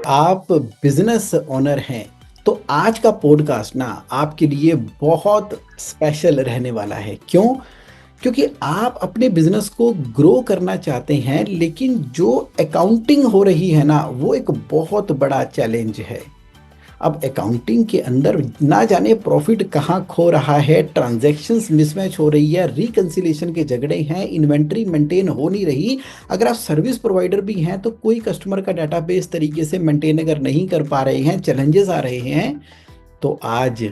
आप business owner हैं तो आज का पॉडकास्ट ना आपके लिए बहुत स्पेशल रहने वाला है। क्यों? क्योंकि आप अपने बिजनेस को ग्रो करना चाहते हैं, लेकिन जो अकाउंटिंग हो रही है ना, वो एक बहुत बड़ा चैलेंज है। अब अकाउंटिंग के अंदर ना जाने प्रॉफिट कहाँ खो रहा है, ट्रांजैक्शंस मिसमैच हो रही है, रिकंसिलेशन के झगड़े हैं, इन्वेंट्री मेंटेन हो नहीं रही। अगर आप सर्विस प्रोवाइडर भी हैं तो कोई कस्टमर का डाटाबेस तरीके से मेंटेन अगर नहीं कर पा रहे हैं, चैलेंजेस आ रहे हैं। तो आज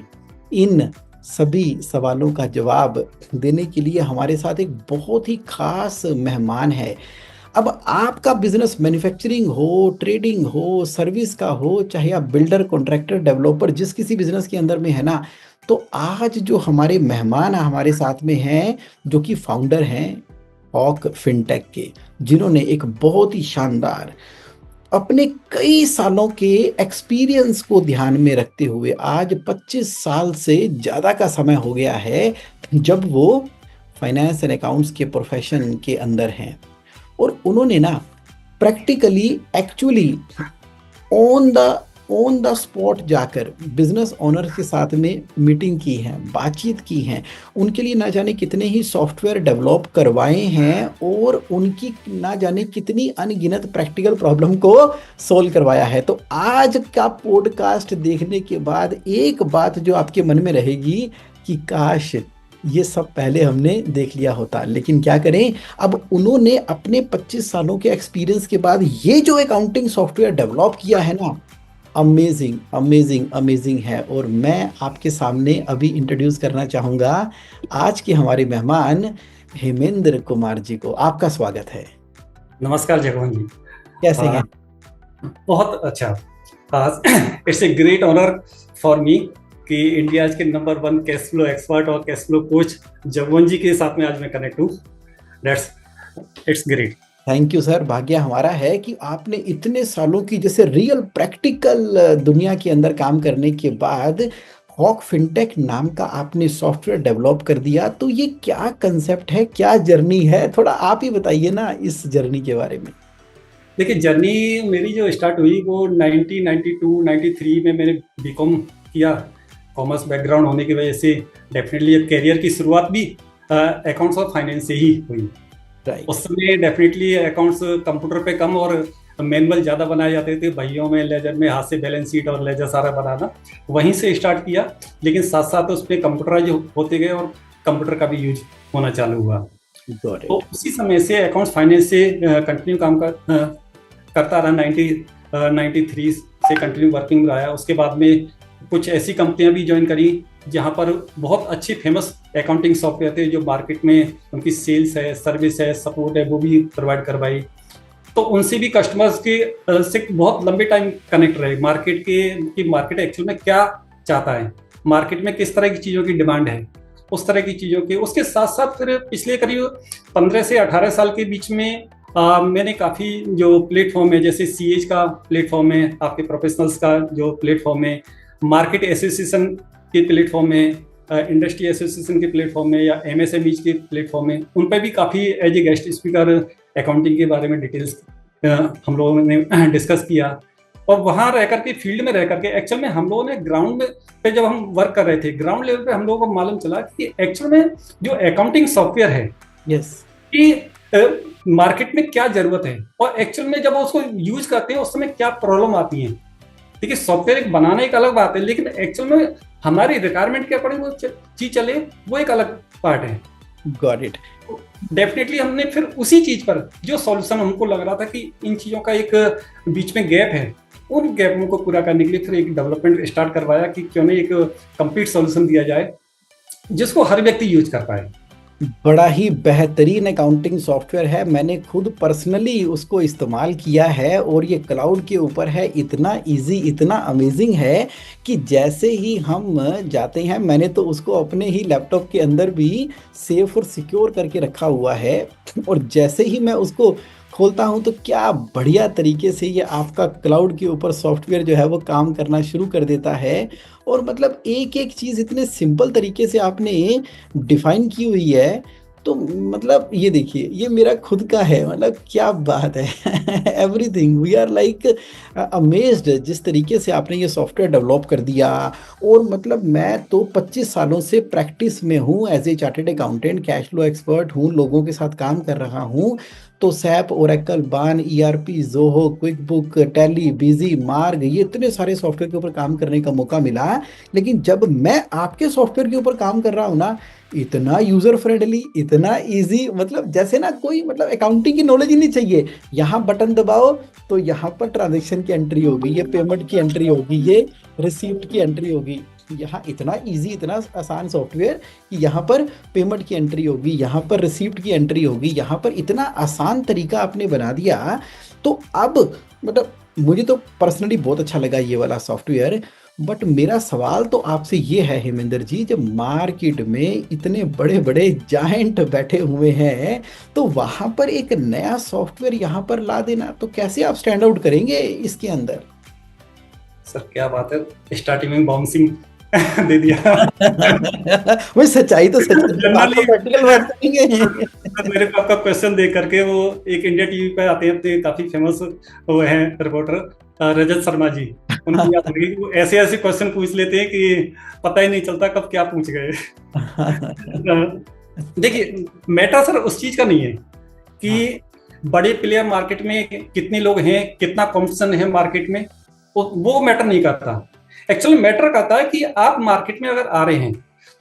इन सभी सवालों का जवाब देने के लिए हमारे साथ एक बहुत ही खास मेहमान है। अब आपका बिजनेस मैन्युफैक्चरिंग हो, ट्रेडिंग हो, सर्विस का हो, चाहे आप बिल्डर, कॉन्ट्रैक्टर, डेवलपर, जिस किसी बिजनेस के अंदर में है ना, तो आज जो हमारे मेहमान हमारे साथ में हैं, जो कि फाउंडर हैं हॉक फिनटेक के, जिन्होंने एक बहुत ही शानदार अपने कई सालों के एक्सपीरियंस को ध्यान में रखते हुए, आज 25 साल से ज़्यादा का समय हो गया है जब वो फाइनेंस एंड अकाउंट्स के प्रोफेशन के अंदर हैं। और उन्होंने ना practically, actually, on the on the spot जाकर बिजनेस ओनर के साथ में मीटिंग की है, बातचीत की है, उनके लिए ना जाने कितने ही सॉफ्टवेयर डेवलप करवाए हैं और उनकी ना जाने कितनी अनगिनत प्रैक्टिकल प्रॉब्लम को सॉल्व करवाया है। तो आज का पॉडकास्ट देखने के बाद एक बात जो आपके मन में रहेगी कि काश ये सब पहले हमने देख लिया होता। लेकिन क्या करें, अब उन्होंने अपने 25 सालों के एक्सपीरियंस के बाद ये जो अकाउंटिंग सॉफ्टवेयर डेवलप किया है ना, अमेजिंग अमेजिंग अमेजिंग है। और मैं आपके सामने अभी इंट्रोड्यूस करना चाहूँगा आज के हमारे मेहमान हेमेंद्र कुमार जी को। आपका स्वागत है। नमस्कार जगमोहन जी। कैसे हैं? बहुत अच्छा। It's a great honour for me कि इंडिया के नंबर 1 कैश फ्लो एक्सपर्ट और cash flow coach Jagmohan ji के साथ में आज मैं कनेक्ट हूँ। That's it's great. Thank you sir. भाग्य हमारा है कि आपने इतने सालों की जैसे रियल प्रैक्टिकल दुनिया के अंदर काम करने के बाद हॉक फिनटेक नाम का आपने सॉफ्टवेयर डेवलप कर दिया। तो ये क्या कंसेप्ट है, क्या जर्नी है, थोड़ा आप ही बताइए ना इस जर्नी के बारे में। देखिए, जर्नी मेरी जो स्टार्ट हुई वो 1992-93 में मैंने बीकॉम किया। कॉमर्स बैकग्राउंड होने की वजह से डेफिनेटली करियर की शुरुआत भी अकाउंट्स और फाइनेंस से ही हुई। उस समय डेफिनेटली अकाउंट्स कंप्यूटर पे कम और मैनुअल ज़्यादा बनाए जाते थे, बहियों में, लेजर में, हाथ से बैलेंस शीट और लेजर सारा बनाना वहीं से स्टार्ट किया। लेकिन साथ साथ उसमें कंप्यूटराइज होते गए और कंप्यूटर का भी यूज होना चालू हुआ। तो उसी समय से अकाउंट्स फाइनेंस से कंटिन्यू काम करता रहा। 93 से कंटिन्यू वर्किंग रहा। उसके बाद में कुछ ऐसी कंपनियां भी ज्वाइन करी जहां पर बहुत अच्छी फेमस अकाउंटिंग सॉफ्टवेयर थे, जो मार्केट में उनकी सेल्स है, सर्विस है, सपोर्ट है, वो भी प्रोवाइड करवाई। तो उनसे भी कस्टमर्स के से बहुत लंबे टाइम कनेक्ट रहे। मार्केट की मार्केट एक्चुअल में क्या चाहता है, मार्केट में किस तरह की चीज़ों की डिमांड है, उस तरह की चीज़ों के उसके साथ साथ फिर पिछले करीब 15 से 18 साल के बीच में मैंने काफ़ी जो प्लेटफॉर्म है, जैसे सीएच का प्लेटफॉर्म है, आपके प्रोफेशनल्स का जो प्लेटफॉर्म है, मार्केट एसोसिएशन के प्लेटफॉर्म में, इंडस्ट्री एसोसिएशन के प्लेटफॉर्म में, या एमएसएमईज के प्लेटफॉर्म में, उन पर भी काफ़ी as a guest speaker accounting के बारे में डिटेल्स हम लोगों ने डिस्कस किया। और वहाँ रह करके, फील्ड में रह करके, एक्चुअल में हम लोगों ने ग्राउंड पे जब हम वर्क कर रहे थे, ग्राउंड लेवल पे हम लोगों को मालूम चला कि एक्चुअल में जो अकाउंटिंग सॉफ्टवेयर है, यस, कि मार्केट में क्या जरूरत है और एक्चुअल में जब उसको यूज करते हैं उस समय क्या प्रॉब्लम आती है। देखिए, सॉफ्टवेयर एक बनाना एक अलग बात है, लेकिन एक्चुअल में हमारी रिक्वायरमेंट के अकॉर्डिंग वो चीज चले, वो एक अलग पार्ट है। Got it. डेफिनेटली हमने फिर उसी चीज पर जो सॉल्यूशन हमको लग रहा था कि इन चीजों का एक बीच में गैप है, उन गैपों को पूरा करने के लिए फिर एक डेवलपमेंट स्टार्ट करवाया कि क्यों नहीं एक कंप्लीट सॉल्यूशन दिया जाए जिसको हर व्यक्ति यूज कर पाए। बड़ा ही बेहतरीन अकाउंटिंग सॉफ्टवेयर है। मैंने खुद पर्सनली उसको इस्तेमाल किया है और ये क्लाउड के ऊपर है। इतना इजी, इतना अमेजिंग है कि जैसे ही हम जाते हैं, मैंने तो उसको अपने ही लैपटॉप के अंदर भी सेफ और सिक्योर करके रखा हुआ है, और जैसे ही मैं उसको खोलता हूं तो क्या बढ़िया तरीके से ये आपका क्लाउड के ऊपर सॉफ्टवेयर जो है वो काम करना शुरू कर देता है। और मतलब एक एक चीज़ इतने सिंपल तरीके से आपने डिफाइन की हुई है। तो मतलब ये देखिए, ये मेरा खुद का है, मतलब क्या बात है। Everything we are like amazed जिस तरीके से आपने ये सॉफ्टवेयर डेवलप कर दिया। और मतलब मैं तो 25 सालों से प्रैक्टिस में हूँ as a chartered accountant, cash flow expert हूँ, लोगों के साथ काम कर रहा हूँ। तो SAP, Oracle, Baan, ERP, Zoho, Quick Book, Tally, Busy, Marg, ये इतने सारे सॉफ्टवेयर के ऊपर काम करने का मौका मिला। लेकिन जब मैं आपके सॉफ्टवेयर के ऊपर काम कर रहा हूँ ना, इतना यूजर फ्रेंडली, इतना इजी, मतलब जैसे ना कोई मतलब अकाउंटिंग की नॉलेज ही नहीं चाहिए। यहाँ बटन दबाओ तो यहाँ पर ट्रांजेक्शन की एंट्री होगी, ये पेमेंट की एंट्री होगी, ये रिसीप्ट की एंट्री होगी। यहाँ इतना इजी, इतना आसान सॉफ्टवेयर कि यहाँ पर पेमेंट की एंट्री होगी, यहाँ पर रिसीप्ट की एंट्री होगी, यहाँ पर इतना आसान तरीका आपने बना दिया। तो अब मतलब मुझे तो पर्सनली बहुत अच्छा लगा ये वाला सॉफ्टवेयर। बट मेरा सवाल तो आपसे ये है हेमेंद्र जी, जब मार्केट में इतने बड़े बड़े जायंट बैठे हुए हैं, तो वहां पर एक नया सॉफ्टवेयर यहाँ पर ला देना, तो कैसे आप स्टैंड आउट करेंगे इसके अंदर? सर क्या बात है, स्टार्टिंग में बाउंसिंग दे दिया। वही सच्चाई तो सच्चाई, आप तो जनरली प्रैक्टिकल बात करेंगे। मेरे को आपका क्वेश्चन देख करके वो एक इंडिया टीवी पे आते हैं, अपने काफी फेमस वो हैं रिपोर्टर रजत शर्मा जी, उनकी याद होगी कि वो ऐसे ऐसे क्वेश्चन पूछ लेते हैं कि पता ही नहीं चलता कब क्या पूछ गए। देखिए मैटर सर उस चीज का नहीं है कि बड़े प्लेयर मार्केट में कितने लोग हैं, कितना कॉम्पिटिशन है मार्केट में, वो मैटर नहीं करता। एक्चुअली मैटर करता है कि आप मार्केट में अगर आ रहे हैं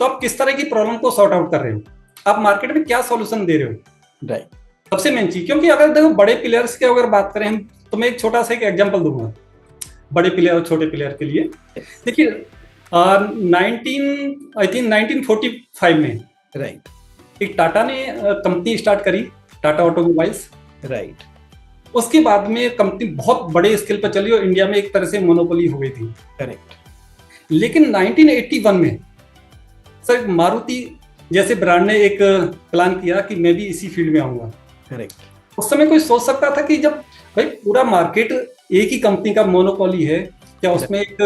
तो आप किस तरह की प्रॉब्लम को सॉर्ट आउट कर रहे हो, आप मार्केट में क्या सॉल्यूशन दे रहे हो। राइट, सबसे मेन चीज, क्योंकि अगर देखो बड़े प्लेयर्स की अगर बात करें हम, तो मैं एक छोटा सा एक एग्जांपल दूंगा बड़े प्लेयर और छोटे प्लेयर के लिए। देखिए 1945 में राइट, एक टाटा ने कंपनी स्टार्ट करी, टाटा ऑटोमोबाइल्स। राइट, उसके बाद में कंपनी बहुत बड़े स्केल पर चली और इंडिया में एक तरह से मोनोपोली हो गई थी। करेक्ट। लेकिन 1981 में सर मारुति जैसे ब्रांड ने एक प्लान किया कि मैं भी इसी फील्ड में आऊंगा। करेक्ट। उस समय कोई सोच सकता था कि जब भाई पूरा मार्केट एक ही कंपनी का मोनोपोली है, क्या उसमें एक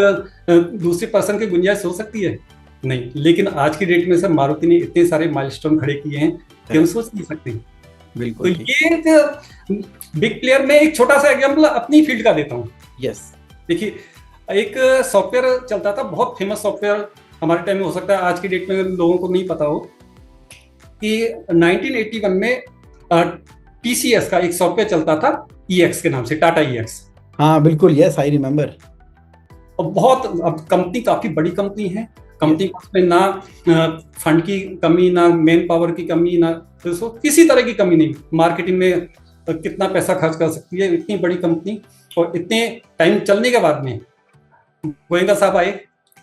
दूसरे पर्सन की गुंजाइश हो सकती है? नहीं। लेकिन आज की डेट में सर मारुति ने इतने सारे माइलस्टोन खड़े किए हैं कि हम सोच नहीं सकते। बिल्कुल। तो ये एक बिग प्लेयर में एक छोटा सा एग्जांपल अपनी फील्ड का देता हूँ। यस। देखिए एक सॉफ्टवेयर चलता था, बहुत फेमस सॉफ्टवेयर, हमारे टाइम में हो सकता है आज की डेट में लोगों को नहीं पता हो, कि 1981 में टीसीएस का एक सॉफ्टवेयर चलता था ईएक्स के नाम से, टाटा ईएक्स। हाँ बिल्कुल, यस आई रिमेम्बर। और बहुत, अब कंपनी काफी बड़ी कंपनी है, कंपनी में ना फंड की कमी, ना मैन पावर की कमी, ना तो किसी तरह की कमी नहीं, मार्केटिंग में कितना पैसा खर्च कर सकती है इतनी बड़ी कंपनी। और इतने टाइम चलने के बाद में गोयनका साहब आए,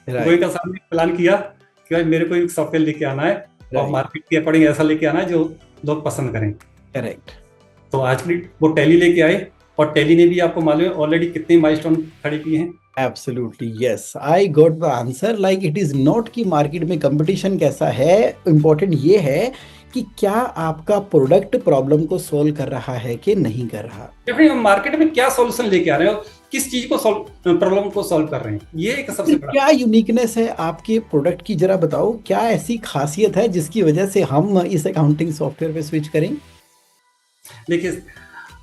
गोयनका साहब ने प्लान किया कि भाई मेरे को एक सॉफ्टवेयर लेके आना है और मार्केट के अकॉर्डिंग ऐसा लेके आना है जो लोग पसंद करें। करेक्ट। तो आज भी वो टैली लेके आए, और टैली ने भी आपको मालूम है ऑलरेडी कितने माइलस्टोन खड़े किए हैं। Absolutely, yes. I got the answer. Like it is not कि मार्केट में कंपटीशन कैसा है, इम्पोर्टेंट ये है कि क्या आपका प्रोडक्ट प्रॉब्लम को सॉल्व कर रहा है कि नहीं कर रहा। मार्केट में क्या सॉल्यूशन लेके आ रहे हो, किस चीज को प्रॉब्लम को सॉल्व कर रहे हैं, ये एक सबसे बड़ा। क्या यूनिकनेस है आपके प्रोडक्ट की, जरा बताओ, क्या ऐसी खासियत है जिसकी वजह से हम इस अकाउंटिंग सॉफ्टवेयर पे स्विच करें? देखिए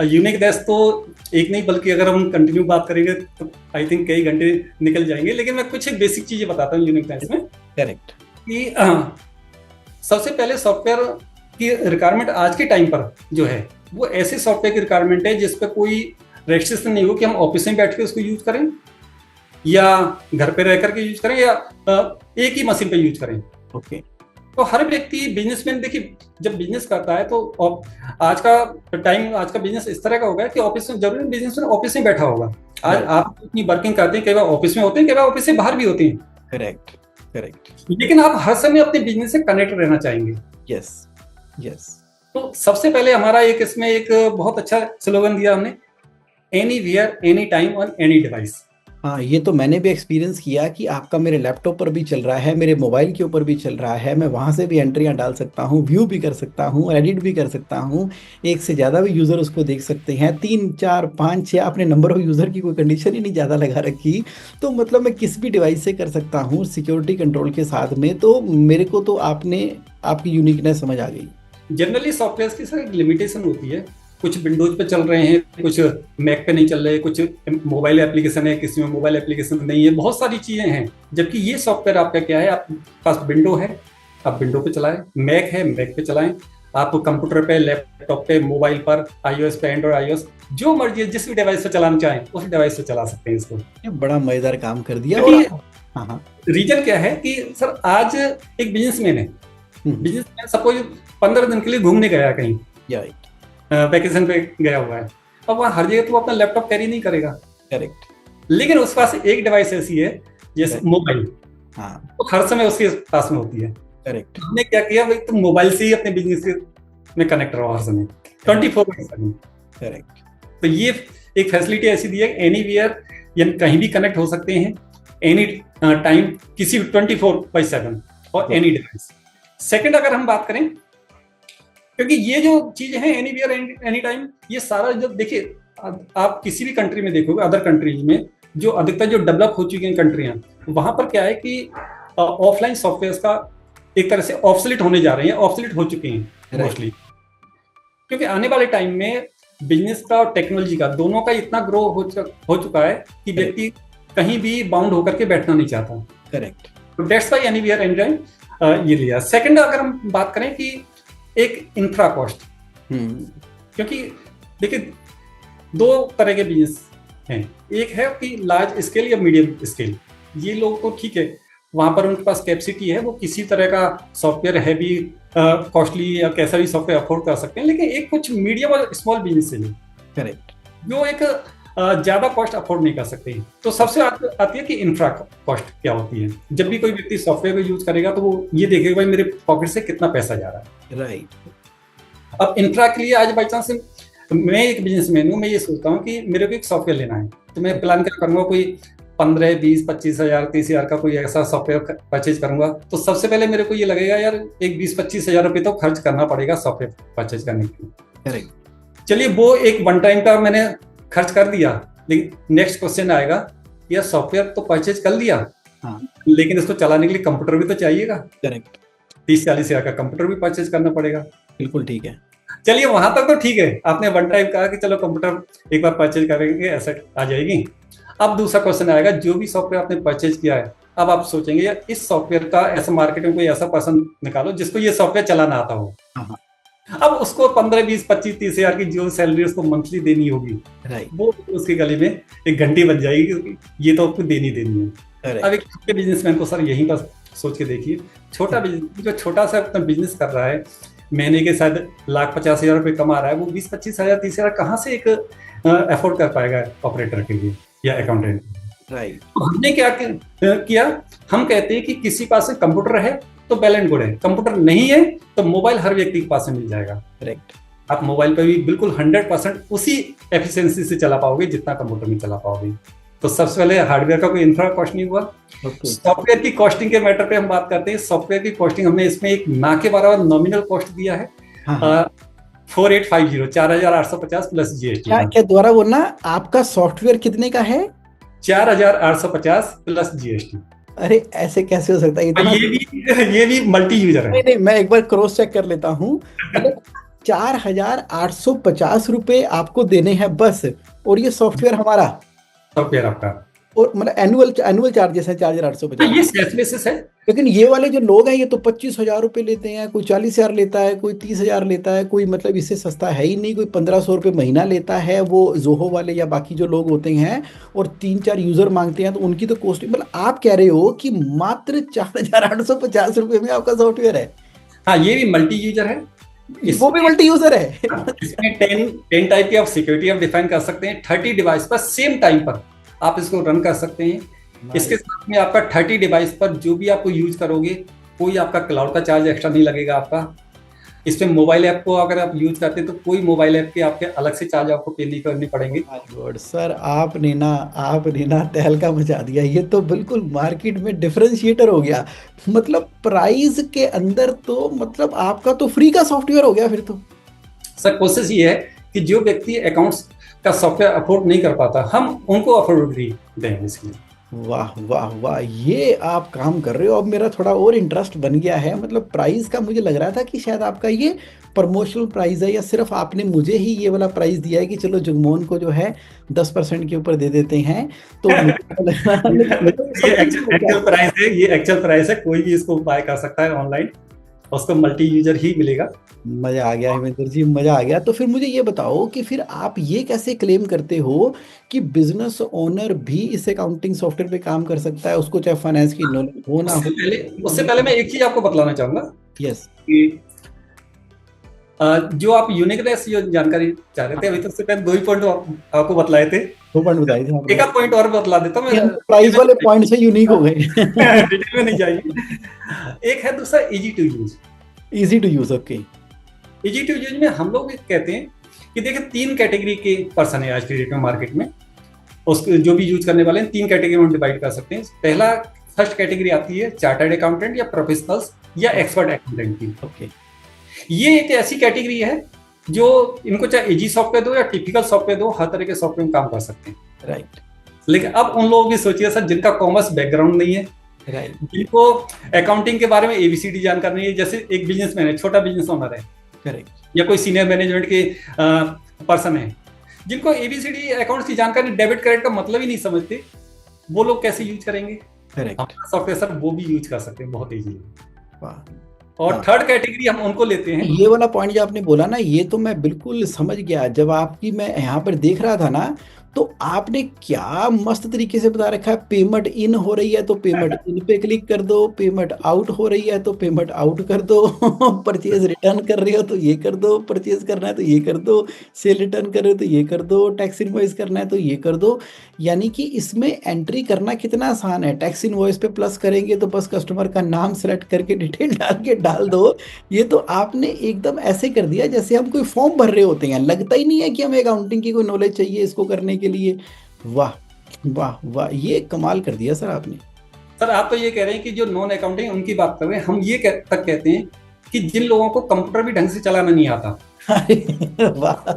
यूनिकनेस तो एक नहीं, बल्कि अगर हम कंटिन्यू बात करेंगे तो आई थिंक कई घंटे निकल जाएंगे, लेकिन मैं कुछ बेसिक चीजें बताता हूँ यूनिकनेस में। करेक्ट। कि सबसे पहले सॉफ्टवेयर की रिक्वायरमेंट आज के टाइम पर जो है वो ऐसे सॉफ्टवेयर की रिक्वायरमेंट है जिस पर कोई रेस्ट्रिक्शन नहीं हो कि हम ऑफिस में बैठ के उसको यूज करें या घर पे रह करके यूज करें या एक ही मशीन पे यूज करें। ओके। तो हर व्यक्ति बिजनेसमैन, देखिए जब बिजनेस करता है तो आज का टाइम, आज का बिजनेस इस तरह का हो गया कि ऑफिस में जरूरी बिजनेसमैन ऑफिस में बैठा होगा। आज आप अपनी वर्किंग करते हैं, कई बार ऑफिस में होते हैं, कई बार ऑफिस से बाहर भी होते हैं। करेक्ट। करेक्ट। लेकिन आप हर समय अपने बिजनेस से कनेक्ट रहना चाहेंगे। यस। यस। तो सबसे पहले हमारा एक इसमें एक बहुत अच्छा स्लोगन दिया हमने, anywhere any time on any device. हाँ, ये तो मैंने भी एक्सपीरियंस किया कि आपका मेरे लैपटॉप पर भी चल रहा है, मेरे मोबाइल के ऊपर भी चल रहा है, मैं वहाँ से भी एंट्रियाँ डाल सकता हूँ, व्यू भी कर सकता हूँ, एडिट भी कर सकता हूँ, एक से ज़्यादा भी यूज़र उसको देख सकते हैं, 3 4 5 6, अपने नंबर ऑफ यूज़र की कोई कंडीशन ही नहीं ज़्यादा लगा रखी। तो मतलब मैं किस भी डिवाइस से कर सकता हूँ सिक्योरिटी कंट्रोल के साथ में। तो मेरे को तो आपकी यूनिकनेस समझ आ गई। जनरली सॉफ्टवेयर की सर एक लिमिटेशन होती है, कुछ विंडोज पे चल रहे हैं, कुछ मैक पे नहीं चल रहे, कुछ मोबाइल एप्लीकेशन है, किसी में मोबाइल एप्लीकेशन नहीं है, बहुत सारी चीजें हैं। जबकि ये सॉफ्टवेयर आपका क्या है, आपके पास विंडो है, आप विंडो पे चलाएं, मैक है मैक पे चलाएं, आप कंप्यूटर पे, लैपटॉप पे, मोबाइल पर, आईओएस पे, एंड्रॉइड आईओएस, जो मर्जी जिस भी डिवाइस से चलाना चाहें उस डिवाइस से चला सकते हैं इसको। ये बड़ा मजेदार काम कर दिया। और रीजन क्या है कि सर आज एक बिजनेसमैन है, बिजनेसमैन सपोज 15 दिन के लिए घूमने गया कहीं, वैकेशन पे गया हुआ है, अब वहाँ हर जगह तो अपना लैपटॉप कैरी नहीं करेगा। करेक्ट। लेकिन उसके पास एक डिवाइस ऐसी है जैसे मोबाइल, तो हर समय उसके पास में होती है। करेक्ट। हमने क्या किया भाई, तुम मोबाइल से ही अपने बिजनेस में कनेक्ट रहो हर समय 24/7। करेक्ट। तो ये एक फैसिलिटी ऐसी दी है, एनीवेयर यानी कहीं भी कनेक्ट हो सकते हैं, एनी टाइम, किसी 24/7 और एनी डिवाइस। सेकंड अगर हम बात करें, क्योंकि ये जो चीजें हैं एनीवेयर एनी टाइम, ये सारा जब देखिए आप किसी भी कंट्री में देखोगे, अदर कंट्रीज में जो अधिकतर जो डेवलप हो चुकी हैं कंट्रियां, वहां पर क्या है कि ऑफलाइन सॉफ्टवेयर का एक तरह से ऑब्सोलीट होने जा रहे हैं, ऑब्सोलीट हो चुके हैं मोस्टली, क्योंकि आने वाले टाइम में बिजनेस का और टेक्नोलॉजी का दोनों का इतना ग्रो हो चुका है कि व्यक्ति कहीं भी बाउंड होकर के बैठना नहीं चाहता। करेक्ट। तो that's why anywhere any time ये लिया। सेकंड अगर हम बात करें कि एक इंफ्रा कॉस्ट, क्योंकि देखिए दो तरह के बिजनेस हैं, एक है कि लार्ज स्केल या मीडियम स्केल, ये लोग तो ठीक है, वहां पर उनके पास कैपेसिटी है, वो किसी तरह का सॉफ्टवेयर है भी कॉस्टली या कैसा भी सॉफ्टवेयर अफोर्ड कर सकते हैं। लेकिन एक कुछ मीडियम और स्मॉल बिजनेस है करेक्ट, जो एक ज्यादा कॉस्ट अफोर्ड नहीं कर सकते। तो सबसे आती है कि इंफ्रा कॉस्ट क्या होती है। जब भी कोई व्यक्ति सॉफ्टवेयर को यूज करेगा तो वो ये देखेगा भाई मेरे पॉकेट से कितना पैसा जा रहा है। राइट। अब इंफ्रा के लिए आज बाई चांस मैं एक बिजनेसमैन हूँ, मैं ये सोचता हूँ कि मेरे को एक सॉफ्टवेयर लेना है, तो मैं प्लान क्या करूंगा, कोई 15, 20, 25 हजार, 30 हजार का कोई ऐसा सॉफ्टवेयर परचेज करूंगा। तो सबसे पहले मेरे को ये लगेगा यार एक 20-25 हजार रुपये तो खर्च करना पड़ेगा सॉफ्टवेयर परचेज करने के लिए। चलिए वो एक वन टाइम का मैंने खर्च कर दिया, लेकिन नेक्स्ट क्वेश्चन आएगा, यार सॉफ्टवेयर तो परचेज कर लिया, लेकिन इसको चलाने के लिए कंप्यूटर भी तो चाहिएगा। करेक्ट। 30-40 हजार का कंप्यूटर भी परचेज करना पड़ेगा। बिल्कुल ठीक है। चलिए वहां तक तो ठीक है, आपने वन टाइम कहा कि चलो कंप्यूटर एक बार परचेज करेंगे, ऐसा आ जाएगी। अब दूसरा क्वेश्चन आएगा, जो भी सॉफ्टवेयर आपने परचेज किया है, अब आप सोचेंगे यार इस सॉफ्टवेयर का ऐसा मार्केट में कोई ऐसा पर्सन निकालो जिसको ये सॉफ्टवेयर चलाना आता हो। अब उसको 15, 20, 25, 30 हजार की जो सैलरी उसको मंथली देनी होगी, वो उसके गले में एक घंटी बन जाएगी, क्योंकि ये तो आपको देनी है। अब एक छोटे बिजनेसमैन को सर यहीं पर सोच के देखिए, छोटा बिजनेस जो छोटा सा अपना बिजनेस कर रहा है, महीने के शायद 1,50,000 रुपए कमा रहा है, वो 20-25 हजार 30 हजार कहाँ से एक अफोर्ड कर पाएगा ऑपरेटर के लिए या अकाउंटेंट। राइट। तो हमने क्या किया, हम कहते हैं कि किसी पास कंप्यूटर है तो वेल एंड गुड है, कंप्यूटर नहीं है तो मोबाइल हर व्यक्ति के पास में मिल जाएगा। करेक्ट। आप मोबाइल पे भी बिल्कुल 100% उसी एफिशिएंसी से चला पाओगे जितना कंप्यूटर में चला पाओगे। तो सबसे पहले हार्डवेयर का कोई इंफ्रा कॉस्ट नहीं हुआ। सॉफ्टवेयर की कॉस्टिंग के मैटर पे हम बात करते हैं। सॉफ्टवेयर की कॉस्टिंग हमने इसमें एक ना के बराबर नॉमिनल कॉस्ट दिया है, 4850, 4,850 प्लस जीएसटी। क्या दोबारा बोलना, आपका सॉफ्टवेयर कितने का है? 4,850 प्लस जीएसटी। अरे ऐसे कैसे हो सकता है इतना? ये भी मल्टी यूजर है। नहीं, मैं एक बार क्रॉस चेक कर लेता हूँ। 4,850 रुपए आपको देने हैं बस, और ये सॉफ्टवेयर हमारा, सॉफ्टवेयर आपका, और मतलब एनुअल चार्जेस है 4,850। ये सेल्फ बेसिस है। लेकिन ये वाले जो लोग हैं ये तो 25,000 रुपए लेते हैं, कोई 40,000 लेता है, कोई 30,000 लेता है, कोई मतलब इससे सस्ता है ही नहीं, कोई 1,500 रुपये महीना लेता है वो जोहो वाले या बाकी जो लोग होते हैं, और 3-4 यूजर मांगते हैं, तो उनकी तो कॉस्ट, मतलब आप कह रहे हो कि मात्र 4,850 रुपये में आपका सॉफ्टवेयर है? हाँ, ये भी मल्टी यूजर है, वो भी मल्टी यूजर है। इसमें 10 टाइप की आप सिक्योरिटी आप डिफाइन कर सकते हैं। 30 डिवाइस पर सेम टाइम पर आप इसको रन कर सकते हैं। इसके साथ में आपका 30 डिवाइस पर जो भी आपको यूज करोगे, कोई आपका क्लाउड का चार्ज एक्स्ट्रा नहीं लगेगा आपका। इसमें मोबाइल ऐप को अगर आप यूज करते हैं तो कोई मोबाइल ऐप के आपके अलग से चार्ज आपको पे नहीं करने पड़ेंगे। सर आपने ना तहलका मचा दिया, ये तो बिल्कुल मार्केट में डिफरेंशिएटर हो गया। मतलब प्राइस के अंदर तो मतलब आपका तो फ्री का सॉफ्टवेयर हो गया फिर तो। सर कोशिश ये है कि जो व्यक्ति अकाउंट्स का सॉफ्टवेयर अफोर्ड नहीं कर पाता, हम उनको अफोर्डेबली दें इसलिए। वाह वाह वाह, ये आप काम कर रहे हो। अब मेरा थोड़ा और इंटरेस्ट बन गया है। मतलब प्राइस का मुझे लग रहा था कि शायद आपका ये प्रमोशनल प्राइस है, या सिर्फ आपने मुझे ही ये वाला प्राइस दिया है कि चलो जुगमोहन को जो है 10% के ऊपर दे देते हैं। तो मुझे तो लग रहा, लेकिन ये सब कुछ हो एक्चुअल गया। प्राइस है, ये एक्चुअल प्राइस है, कोई भी इसको बाय कर सकता है ऑनलाइन, उसको मल्टी यूजर ही मिलेगा। मजा आ गया हेमेंद्र जी, मजा आ गया। तो फिर मुझे ये बताओ कि फिर आप ये कैसे क्लेम करते हो कि बिजनेस ओनर भी इस अकाउंटिंग सॉफ्टवेयर पे काम कर सकता है, उसको चाहे फाइनेंस की नॉलेज हो ना उससे हो। पहले उससे पहले मैं एक चीज आपको बतलाना चाहूंगा यस। कि जो आप यूनिकनेस जो जानकारी चाह रहे थे, अभी तो उससे पहले 2 ही पॉइंट आपको बतलाए थे। 2 पॉइंट बताई थी एक आपने आध पॉइंट और बतला देता हूँ कि मैं, हम प्राइस वाले पॉइंट से यूनिक हो गए। डिटेल में नहीं जाएंगे। एक है दूसरा easy to use. Easy to use, okay. Easy to use में हम लोग कहते हैं कि देखिए 3 कैटेगरी के पर्सन है आज की डेट में मार्केट में, उसको जो भी यूज करने वाले हैं 3 कैटेगरी में डिवाइड कर सकते हैं। पहला फर्स्ट कैटेगरी आती है चार्टर्ड अकाउंटेंट या प्रोफेशनल्स या एक्सपर्ट अकाउंटेंट की। ओके। ये एक ऐसी कैटेगरी है जो इनको चाहे इजी सॉफ्टवेयर दो या टिपिकल सॉफ्टवेयर दो, हर तरह के सॉफ्टवेयर में काम कर सकते हैं। राइट। लेकिन अब उन लोगों की सोचिए सर, जिनका कॉमर्स बैकग्राउंड नहीं है, राइट। जिनको अकाउंटिंग के बारे में एबीसीडी जानकारी नहीं है, जैसे एक बिजनेसमैन है, छोटा बिजनेस ओनर है, करेक्ट। या कोई सीनियर मैनेजमेंट के पर्सन है, जिनको एबीसीडी अकाउंट्स की जानकारी, डेबिट क्रेडिट का मतलब ही नहीं समझते, वो लोग कैसे यूज करेंगे करेक्ट। हमारा सॉफ्टवेयर? सर वो भी यूज कर सकते हैं बहुत इजीली। वाह। और हाँ, थर्ड कैटेगरी हम उनको लेते हैं। ये वाला पॉइंट जो आपने बोला ना, ये तो मैं बिल्कुल समझ गया। जब आपकी मैं यहाँ पर देख रहा था ना, तो आपने क्या मस्त तरीके से बता रखा है। पेमेंट इन हो रही है तो पेमेंट इन पे क्लिक कर दो, पेमेंट आउट हो रही है तो पेमेंट आउट कर दो, परचेज रिटर्न कर रहे हो तो ये कर दो, परचेज करना है तो ये कर दो, सेल रिटर्न कर रहे हो तो ये कर दो, टैक्स इनवॉइस करना है तो ये कर दो। यानी कि इसमें एंट्री करना कितना आसान है। टैक्स इनवॉइस पे प्लस करेंगे तो बस कस्टमर का नाम सेलेक्ट करके डिटेल डाल के डाल दो। ये तो आपने एकदम ऐसे कर दिया जैसे हम कोई फॉर्म भर रहे होते हैं। लगता ही नहीं है कि हमें अकाउंटिंग की कोई नॉलेज चाहिए इसको करने के लिए। वाह वाह वाह, ये कमाल कर दिया सर आपने। सर आप तो ये कह रहे हैं कि जो नॉन अकाउंटिंग उनकी बात कर रहे हैं, हम ये तक कहते हैं कि जिन लोगों को कंप्यूटर भी ढंग से चलाना नहीं आता, अरे वाह।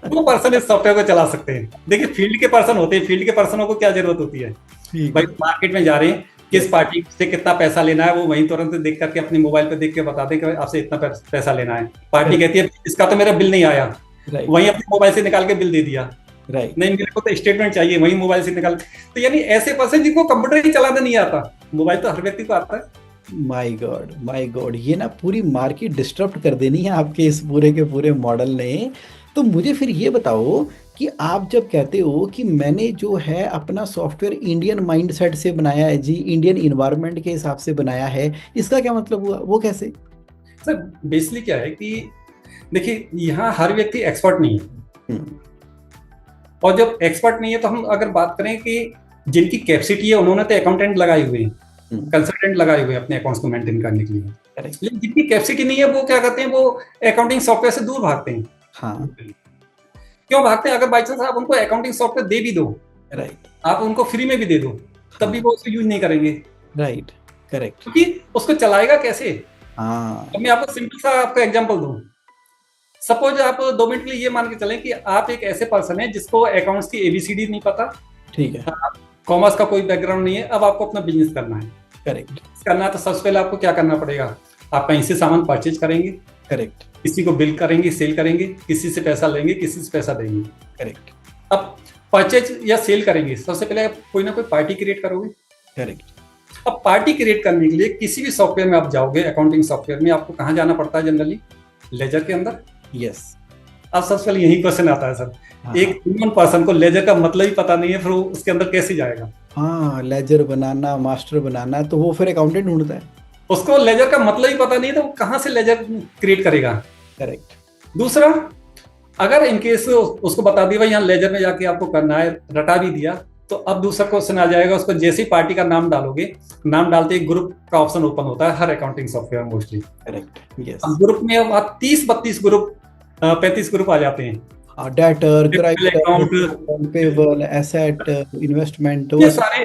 वो पर्सन इस सॉफ्टवेयर को चला सकते हैं। देखिए फील्ड के पर्सन होते हैं, फील्ड के पर्सनों को क्या जरूरत होती है ठीक भाई, है। मार्केट में जा रहे हैं, किस पार्टी से कितना पैसा लेना है, वो वहीं तुरंत देख करके अपने मोबाइल पे देख के बता दें कि आपसे इतना पैसा लेना है। पार्टी कहती है इसका तो मेरा बिल नहीं आया, राइट। वहीं अपने मोबाइल से निकाल के बिल दे दिया, राइट। नहीं मेरे को तो स्टेटमेंट चाहिए, वहीं मोबाइल से निकाल। तो यानी ऐसे पर्सन जिनको कंप्यूटर ही चलाना नहीं आता, मोबाइल तो हर व्यक्ति को आता है। माय गॉड माय गॉड, ये ना पूरी मार्केट डिस्टर्ब कर देनी है आपके इस पूरे के पूरे मॉडल ने। तो मुझे फिर ये बताओ कि आप जब कहते हो कि मैंने जो है अपना सॉफ्टवेयर इंडियन माइंडसेट से बनाया है जी, इंडियन इन्वायरमेंट के हिसाब से बनाया है, इसका क्या मतलब हुआ, वो कैसे? सर बेसिकली क्या है कि देखिए यहाँ हर व्यक्ति एक्सपर्ट नहीं है, हम्म। और जब एक्सपर्ट नहीं है तो हम अगर बात करें कि जिनकी कैपेसिटी है उन्होंने तो अकाउंटेंट लगाए हुए हैं, कंसल्टेंट लगाए हुए हैं अपने अकाउंट्स को मेंटेन करने के लिए, करेक्ट। लेकिन जिनकी कैपेसिटी नहीं है वो क्या करते हैं, वो अकाउंटिंग सॉफ्टवेयर से दूर भागते हैं। हाँ। क्यों भागते हैं? अगर बाई चांस आप उनको अकाउंटिंग सॉफ्टवेयर दे भी दो, राइट। आप उनको फ्री में भी दे दो, तब भी वो उसको यूज नहीं करेंगे, राइट। करेक्ट। क्योंकि उसको चलाएगा कैसे? हाँ। अब मैं आपको सिंपल सा आपको एग्जांपल दूं। सपोज आप 2 मिनट के लिए ये मान के चलें कि आप एक ऐसे पर्सन है जिसको अकाउंट्स की एबीसीडी नहीं पता, ठीक है। कॉमर्स का कोई बैकग्राउंड नहीं है, अब आपको अपना बिजनेस करना है। करेक्ट। करना है तो सबसे पहले आपको क्या करना पड़ेगा, आप कहीं से सामान परचेज करेंगे, करेक्ट। किसी को बिल करेंगे, सेल करेंगे, किसी से पैसा लेंगे, किसी से पैसा देंगे। करेक्ट। अब परचेज या सेल करेंगे, सबसे पहले आप कोई ना कोई पार्टी क्रिएट करोगे। करेक्ट। अब पार्टी क्रिएट करने के लिए किसी भी सॉफ्टवेयर में आप जाओगे, अकाउंटिंग सॉफ्टवेयर में आपको कहाँ जाना पड़ता है जनरली? लेजर के अंदर। यस। अब सबसे पहले यही क्वेश्चन आता है सर, एक ह्यूमन पर्सन को लेजर का मतलब ही पता नहीं है, फिर वो उसके अंदर कैसे जाएगा? हाँ, लेजर बनाना, मास्टर बनाना, तो वो फिर अकाउंटेंट ढूंढता है। उसको लेजर का मतलब ही पता नहीं, तो वो कहाँ से लेजर क्रिएट करेगा? करेक्ट। दूसरा, अगर इनकेस उसको बता दिया भाई यहाँ लेजर में जाके आपको करना है, रटा भी दिया, तो अब दूसरा क्वेश्चन आ जाएगा, उसको जैसे ही पार्टी का नाम डालोगे, नाम डालते ही ग्रुप का ऑप्शन ओपन होता है हर accounting software mostly. Correct. Yes. अब ग्रुप में अब 30-32 ग्रुप, 35 ग्रुप आ जाते हैं। Debtor, account, creditor, payable, asset, investment, ये सारे।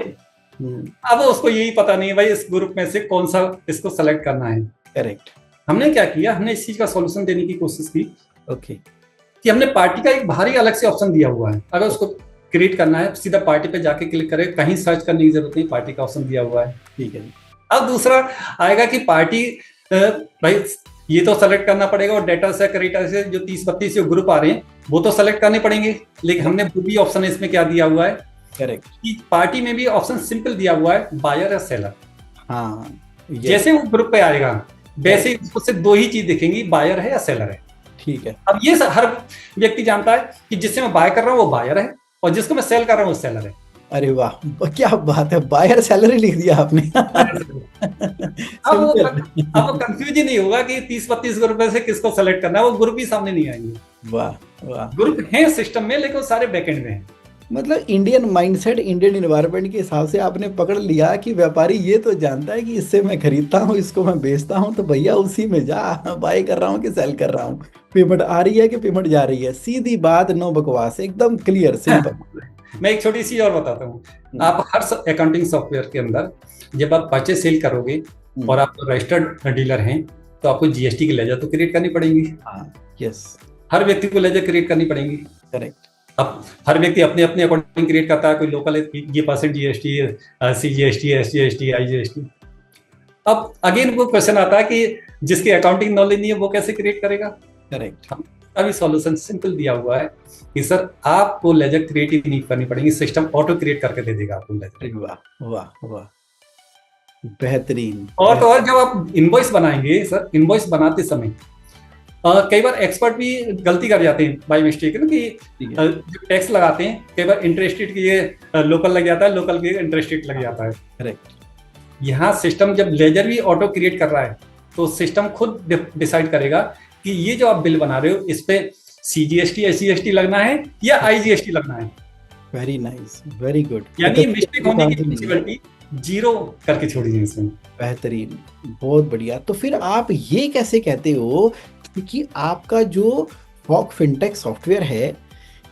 अब उसको यही पता नहीं है भाई इस ग्रुप में से कौन सा इसको सेलेक्ट करना है। करेक्ट। हमने क्या किया, हमने इस चीज का सॉल्यूशन देने की कोशिश की ओके। कि हमने पार्टी का एक बाहरी अलग से ऑप्शन दिया हुआ है। अगर उसको क्रिएट करना है, सीधा पार्टी पे जाके क्लिक करें, कहीं सर्च करने की जरूरत नहीं, पार्टी का ऑप्शन दिया हुआ है। ठीक है। अब दूसरा आएगा कि पार्टी, भाई ये तो सेलेक्ट करना पड़ेगा, और डेटा से क्रेडिटा से जो 30-32 जो ग्रुप आ रहे हैं वो तो सेलेक्ट करने पड़ेंगे, लेकिन हमने वो भी ऑप्शन इसमें क्या दिया हुआ है करेक्ट। कि पार्टी में भी ऑप्शन सिंपल दिया हुआ है, बायर या सेलर। हाँ, जैसे वो ग्रुप पे आएगा वैसे ही उसको सिर्फ 2 ही चीज दिखेंगी, बायर है या सेलर है। ठीक है। अब ये हर व्यक्ति जानता है कि जिससे मैं बाय कर रहा हूँ वो बायर है, और जिसको मैं सेल कर रहा हूँ वो सेलर है। अरे वाह, क्या बात है, बायर सैलरी लिख दिया आपने। अब वो सिंपल। अब वो कंफ्यूज ही नहीं होगा कि 30-32 रुपए से किसको सेलेक्ट करना है, वो ग्रुप ही सामने नहीं आएंगे। वाह वाह। ग्रुप है सिस्टम में, लेकिन वो सारे बैकएंड में है। मतलब इंडियन माइंडसेट, इंडियन इन्वायरमेंट के हिसाब से आपने पकड़ लिया कि व्यापारी ये तो जानता है कि इससे मैं खरीदता हूँ, इसको मैं बेचता हूँ, तो भैया उसी में जा, बाय कर रहा हूँ कि सेल कर रहा हूँ, पेमेंट आ रही है कि पेमेंट जा रही है, सीधी बात, नो बकवास, एकदम क्लियर सिंपल। मैं एक छोटी सी और बताता हूँ। आप हर अकाउंटिंग सॉफ्टवेयर के अंदर जब आप परचेज सेल करोगे और आप रजिस्टर्ड डीलर हैं, तो आपको जीएसटी की लेजर तो क्रिएट करनी पड़ेगी। हाँ, यस। हर व्यक्ति को लेजर क्रिएट करनी पड़ेगी। करेक्ट। अब हर व्यक्ति अपने अपने अकॉर्डिंग क्रिएट करता है, कोई लोकल ये percent GST, CGST, SGST, IGST. अब अगेन वो क्वेश्चन आता है कि जिसकी अकाउंटिंग नॉलेज नहीं है वो कैसे क्रिएट करेगा। करेक्ट। अभी सॉल्यूशन सिंपल दिया हुआ है कि सर आपको लेजर क्रिएट ही नहीं करनी पड़ेगी, सिस्टम ऑटो क्रिएट करके दे देगा आपको लेजर। वाह वाह वाह, बेहतरीन। और जब आप इनवॉइस बनाएंगे, सर इनवॉइस बनाते समय कई बार एक्सपर्ट भी गलती कर जाते हैं बाय मिस्टेक ना, कि जो टैक्स लगाते हैं कई बार इंटरेस्टेड की ये लोकल लग जाता है, लोकल के इंटरेस्टेड लग जाता है। करेक्ट। यहाँ सिस्टम जब लेजर भी ऑटो क्रिएट कर रहा है तो सिस्टम खुद डिसाइड करेगा कि ये जो आप बिल बना रहे हो इस पे सीजीएसटी, एसजीएसटी लगना है या आईजीएसटी लगना है। Very nice, very good. यानी मिस्टेक होने की पॉसिबिलिटी 0 करके छोड़िए इसमें। बेहतरीन, बहुत बढ़िया। तो फिर आप ये कैसे कहते हो कि आपका जो फॉग फिनटेक सॉफ्टवेयर है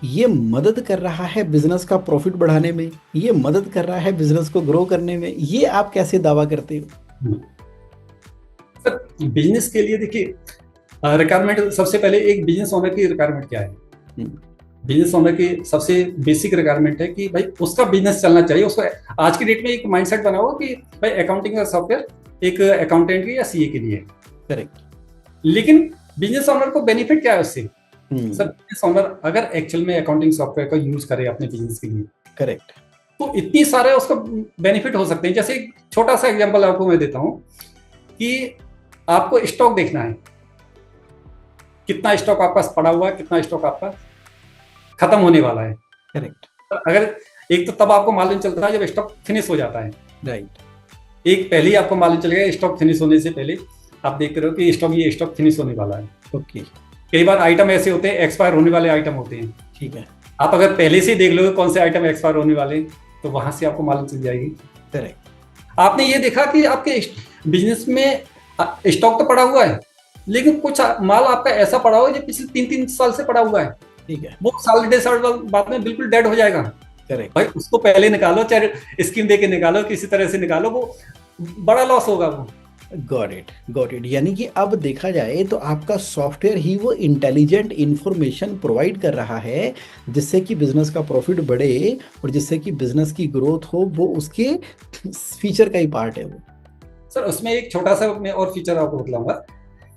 ये मदद कर रहा है बिजनेस का प्रॉफिट बढ़ाने में, ये मदद कर रहा है बिजनेस को ग्रो करने में, ये आप कैसे दावा करते हो? सर बिजनेस के लिए देखिए रिक्वायरमेंट, सबसे पहले एक बिजनेस ओनर की रिक्वायरमेंट क्या है। बिजनेस ओनर की सबसे बेसिक रिक्वायरमेंट है कि भाई उसका बिजनेस चलना चाहिए। उसको आज की डेट में एक माइंडसेट बना हुआ कि भाई अकाउंटिंग का सॉफ्टवेयर एक अकाउंटेंट के या सीए के लिए। करेक्ट। लेकिन बिजनेस ओनर को बेनिफिट क्या है उससे? सर बिजनेस ओनर अगर एक्चुअल में अकाउंटिंग सॉफ्टवेयर का यूज करे अपने बिजनेस के लिए, करेक्ट, तो इतनी सारे उसको बेनिफिट हो सकते हैं। जैसे एक छोटा सा एग्जांपल आपको मैं देता हूं कि आपको स्टॉक देखना है, कितना स्टॉक आपके पास पड़ा हुआ है, कितना स्टॉक आपका खत्म होने वाला है। करेक्ट। अगर एक तो तब आपको मालूम चलता है जब स्टॉक फिनिश हो जाता है। राइट। एक पहले ही आपको मालूम चलेगा स्टॉक फिनिश होने से पहले आप देख रहे हो कि ये स्टॉक फिनिश होने वाला है। ओके। कई बार आइटम ऐसे होते हैं एक्सपायर होने वाले आइटम होते हैं। ठीक है। आप अगर पहले से देख लोगे कौन से आइटम एक्सपायर होने वाले, तो वहां से आपको मालूम चल जाएगी। करेक्ट। आपने ये देखा कि आपके बिजनेस में स्टॉक तो पड़ा हुआ है, लेकिन कुछ माल आपका ऐसा पड़ा हुआ है जो पिछले 3-3 साल से पड़ा हुआ है। ठीक है। वो साल 1.5 साल बाद में बिल्कुल डेड हो जाएगा। करेक्ट। भाई उसको पहले निकालो, चाहे स्कीम दे के निकालो, किसी तरह से निकालो, वो बड़ा लॉस होगा वो। Got it, got it. यानी कि अब देखा जाए तो आपका सॉफ्टवेयर ही वो इंटेलिजेंट इंफॉर्मेशन प्रोवाइड कर रहा है जिससे कि बिजनेस का प्रॉफिट बढ़े और जिससे कि बिजनेस की ग्रोथ हो, वो उसके फीचर का ही पार्ट है वो। सर उसमें एक छोटा सा मैं और फीचर आपको बतलाऊंगा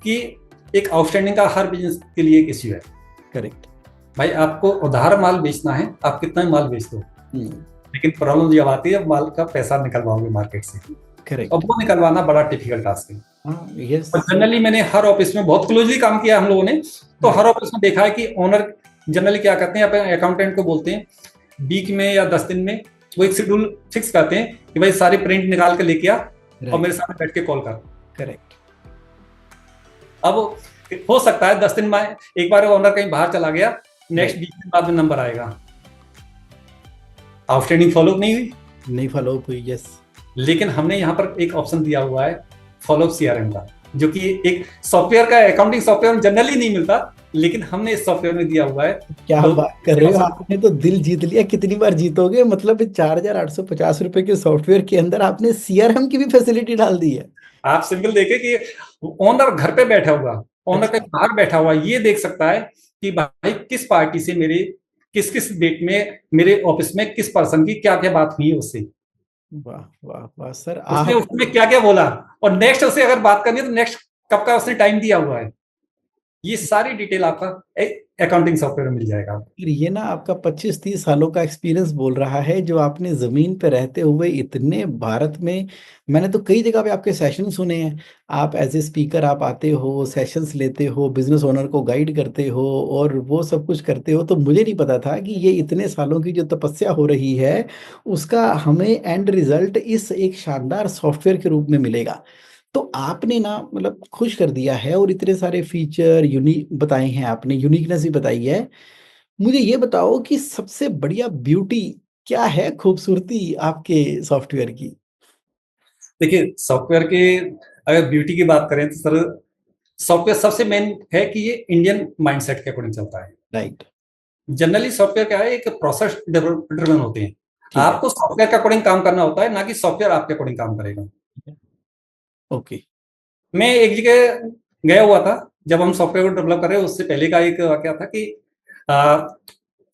कि एक आउटस्टैंडिंग का हर बिजनेस के लिए एक इश्यू है। करेक्ट। भाई आपको उधार माल बेचना है, आप कितना माल बेच दो, लेकिन प्रॉब्लम जब आती है माल का पैसा निकलवाओगे मार्केट से। करेक्ट। अब वो निकलवाना बड़ा डिफिकल्ट टास्क है। यस। और जनरली मैंने हर ऑफिस में बहुत क्लोजली काम किया हम लोगों ने, तो हर ऑफिस में देखा है कि ओनर जनरली क्या करते हैं, अपने अकाउंटेंट को बोलते हैं वीक में या 10 दिन में वो एक शेड्यूल फिक्स करते हैं कि भाई सारे प्रिंट निकाल के लेके आ और मेरे सामने बैठ के कॉल कर। करेक्ट। अब हो सकता है 10 दिन में एक बार ओनर कहीं बाहर चला गया, नेक्स्ट 20 दिन बाद में नंबर आएगा, आउटस्टैंडिंग फॉलोअप नहीं हुई, नहीं फॉलोअप हुई। यस। लेकिन हमने यहाँ पर एक ऑप्शन दिया हुआ है फॉलोअप सीआरएम का, जो कि एक सॉफ्टवेयर का, अकाउंटिंग सॉफ्टवेयर जनरली नहीं मिलता, लेकिन हमने इस सॉफ्टवेयर में दिया हुआ है। क्या बात कर रहे हो, आपने तो दिल जीत लिया। कितनी बार जीतोगे? मतलब 4,850 रुपए के सॉफ्टवेयर के अंदर आपने सीआरएम की भी फैसिलिटी डाल दी है। आप सिंपल देखे कि ओनर घर पे बैठा हुआ, ओनर कहीं बाहर बैठा हुआ, ये देख सकता है कि भाई किस पार्टी से मेरे किस किस डेट में मेरे ऑफिस में किस पर्सन की क्या क्या बात हुई है उससे, वाह वाह वाह सर उसने आप। उसमें क्या क्या बोला, और नेक्स्ट उसे अगर बात करनी है तो नेक्स्ट कब का उसने टाइम दिया हुआ है, ये सारी डिटेल आपका अकाउंटिंग सॉफ्टवेयर में मिल जाएगा। फिर ये ना आपका 25-30 सालों का एक्सपीरियंस बोल रहा है जो आपने जमीन पे रहते हुए इतने भारत में। मैंने तो कई जगह पे आपके सेशन सुने हैं। आप एज ए स्पीकर आप आते हो, सेशंस लेते हो, बिजनेस ओनर को गाइड करते हो और वो सब कुछ करते हो। तो मुझे नहीं पता था कि ये इतने सालों की जो तपस्या हो रही है उसका हमें एंड रिजल्ट इस एक शानदार सॉफ्टवेयर के रूप में मिलेगा। तो आपने ना मतलब खुश कर दिया है और इतने सारे फीचर यूनिक बताए हैं, आपने यूनिकनेस भी बताई है। मुझे ये बताओ कि सबसे बढ़िया ब्यूटी क्या है, खूबसूरती आपके सॉफ्टवेयर की? देखिए सॉफ्टवेयर के अगर ब्यूटी की बात करें तो सर, सॉफ्टवेयर सबसे मेन है कि ये इंडियन माइंडसेट के अकॉर्डिंग चलता है। राइट। जनरली सॉफ्टवेयर क्या है, एक प्रोसेस ड्रिवन होते हैं। ठीक है। आपको सॉफ्टवेयर के अकॉर्डिंग काम करना होता है, ना कि सॉफ्टवेयर आपके अकॉर्डिंग काम करेगा। ओके। मैं एक जगह गया हुआ था, जब हम सॉफ्टवेयर को डेवलप कर रहे हैं उससे पहले का एक वाकया था कि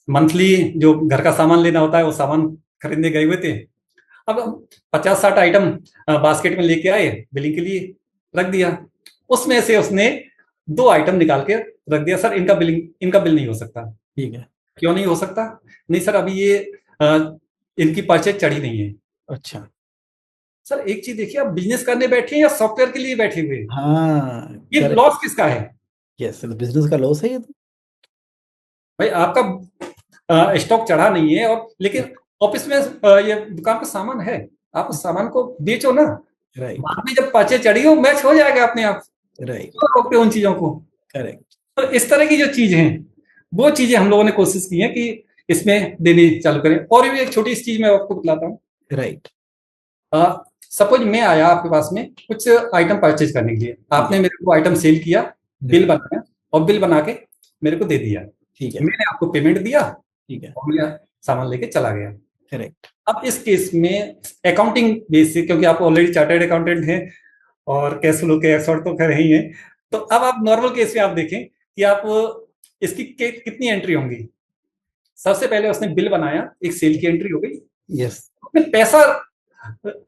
मंथली जो घर का सामान लेना होता है वो सामान खरीदने गए हुए थे। अब 50-60 आइटम बास्केट में लेके आए, बिलिंग के लिए रख दिया। उसमें से उसने 2 आइटम निकाल के रख दिया, सर इनका बिल नहीं हो सकता। ठीक है। क्यों नहीं हो सकता? नहीं सर, अभी ये इनकी परचेज चढ़ी नहीं है। अच्छा। सर एक चीज देखिए, आप बिजनेस करने बैठे हैं या सॉफ्टवेयर के लिए बैठे हुए हैं? हाँ। ये करेक्ट। लॉस किसका है? यस, बिजनेस का लॉस है ये तो। भाई आपका स्टॉक चढ़ा नहीं है, और लेकिन ऑफिस में ये दुकान का सामान है, आप उस सामान को बेचो ना। राइट। बाद में जब परचेज चढ़ी हो, मैच हो जाएगा अपने आप। राइट। क्यों रोकते हो उन चीजों को? करेक्ट। तो इस तरह की जो चीज हैं, वो चीजें हम लोगों ने कोशिश की है कि इसमें देनी चालू करें। और भी एक छोटी सी चीज मैं आपको बताता हूँ। राइट। सपोज मैं आया आपके पास में कुछ आइटम परचेज करने के लिए, ठीक आपने है। मेरे को आइटम सेल किया, बिल राइट। बनाया, और बिल बना के मेरे को दे दिया। ठीक है। मैंने आपको पेमेंट दिया ठीक है। और मैं सामान लेके चला गया। करेक्ट। अब इस केस में अकाउंटिंग बेसिक, क्योंकि आप ऑलरेडी चार्टर्ड अकाउंटेंट हैं और कैश फ्लो के एक्सपर्ट तो खैर ही हैं, तो अब आप नॉर्मल केस में आप देखें कि आप इसकी कितनी एंट्री होंगी। सबसे पहले उसने बिल बनाया, एक सेल की एंट्री हो गई। यस। उसने पैसा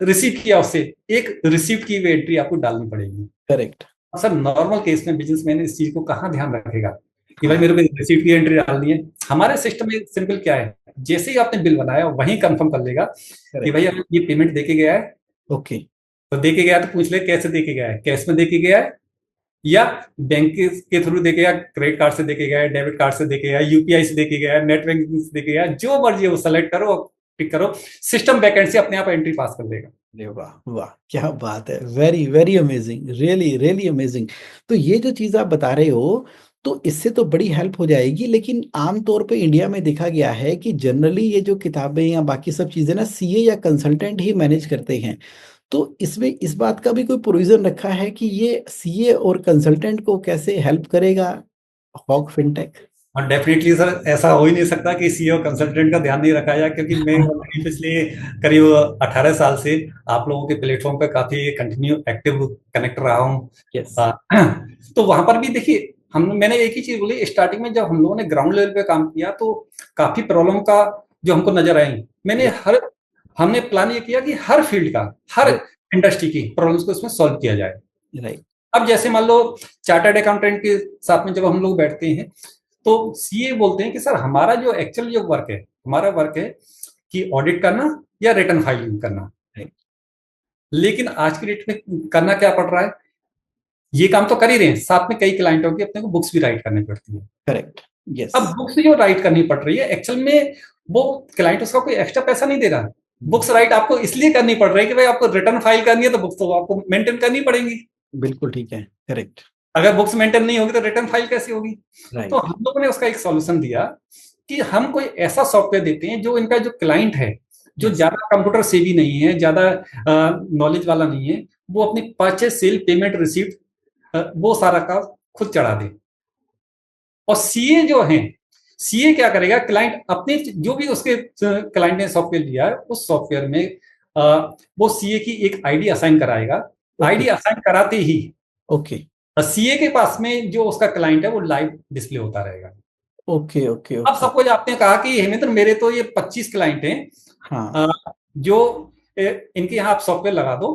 रिसीव किया, उससे एक रिसीप्ट की एंट्री आपको डालनी पड़ेगी। करेक्ट। सर नॉर्मल केस में बिजनेसमैन इस चीज को कहाँ ध्यान रखेगा कि भाई हाँ। मेरे को रिसीप्ट की एंट्री डालनी है? हमारे सिस्टम में सिंपल क्या है, जैसे ही आपने बिल बनाया वहीं कंफर्म कर लेगा कि करेक्ट। भैया ये पेमेंट देके गया है। ओके। तो देके गया तो पूछ ले कैसे देके गया है, कैश में देके गया है या बैंक के थ्रू देके गया, क्रेडिट कार्ड से देके गया है, डेबिट कार्ड से देके गया है, यूपीआई से देके गया है, नेट बैंकिंग से देके गया है, जो मर्जी वो सेलेक्ट करो, टिक करो, सिस्टम बैकएंड से अपने आप एंट्री पास कर देगा। अरे वाह वाह, क्या बात है, very very amazing, really really amazing. तो ये जो चीज़ आप बता रहे हो तो इससे तो बड़ी हेल्प हो जाएगी, लेकिन आमतौर पे इंडिया में देखा गया है कि जनरली ये जो किताबें या बाकी सब चीज़ें ना सीए या कंसल्टेंट ही मैनेज करते हैं। तो इसमें इस बात का भी कोई प्रोविजन रखा है कि ये सीए और कंसल्टेंट को कैसे हेल्प करेगा हॉक फिनटेक? और डेफिनेटली सर, ऐसा हो ही नहीं सकता कि सीईओ कंसल्टेंट का ध्यान नहीं रखा जाए, क्योंकि मैं already पिछले करीब 18 साल से आप लोगों के प्लेटफॉर्म पे काफी कंटिन्यू एक्टिव कनेक्ट रहा हूँ। यस। तो वहां पर भी देखिए, मैंने एक ही चीज बोली, स्टार्टिंग में जब हम लोगों ने ग्राउंड लेवल पे काम किया तो काफी प्रॉब्लम का जो हमको नजर आई, हमने प्लान ये किया कि हर फील्ड का, हर इंडस्ट्री की प्रॉब्लम्स को इसमें सॉल्व किया जाए। राइट। अब जैसे मान लो चार्टर्ड अकाउंटेंट के साथ में जब हम लोग बैठते हैं तो सीए बोलते हैं कि सर हमारा जो एक्चुअल जो वर्क है, हमारा वर्क है कि ऑडिट करना या रिटर्न फाइलिंग करना। लेकिन आज की डेट में करना क्या पड़ रहा है, ये काम तो कर ही रहे हैं, साथ में कई क्लाइंटों की अपने को बुक्स भी राइट करनी पड़ती है। करेक्ट। यस। अब बुक्स जो राइट करनी पड़ रही है, एक्चुअल में वो क्लाइंट उसका कोई एक्स्ट्रा पैसा नहीं दे रहा। बुक्स राइट आपको इसलिए करनी पड़ रही है कि भाई आपको रिटर्न फाइल करनी है, तो बुक्स तो आपको मेंटेन करनी पड़ेंगी। बिल्कुल ठीक है। करेक्ट। अगर बुक्स मेंटेन नहीं होगी तो रिटर्न फाइल कैसी होगी? तो राइट। हम लोगों ने उसका एक सॉल्यूशन दिया कि हम कोई ऐसा सॉफ्टवेयर देते हैं जो इनका जो क्लाइंट है, जो यस। ज्यादा कंप्यूटर सेवी नहीं है, ज्यादा नॉलेज वाला नहीं है, वो अपनी परचेज सेल पेमेंट रिसीप्ट वो सारा का खुद चढ़ा दे। और सीए जो है, सीए क्या करेगा, क्लाइंट अपने जो भी उसके क्लाइंट ने सॉफ्टवेयर दिया है उस सॉफ्टवेयर में वो सीए की एक आईडी असाइन कराएगा। आईडी असाइन कराते ही ओके। सीए के पास में जो उसका क्लाइंट है वो लाइव डिस्प्ले होता रहेगा। ओके ओके अब ओके। सपोज आपने कहा कि हेमेंद्र मेरे तो ये 25 क्लाइंट हैं, हाँ। अ, जो इनके यहाँ आप सॉफ्टवेयर लगा दो,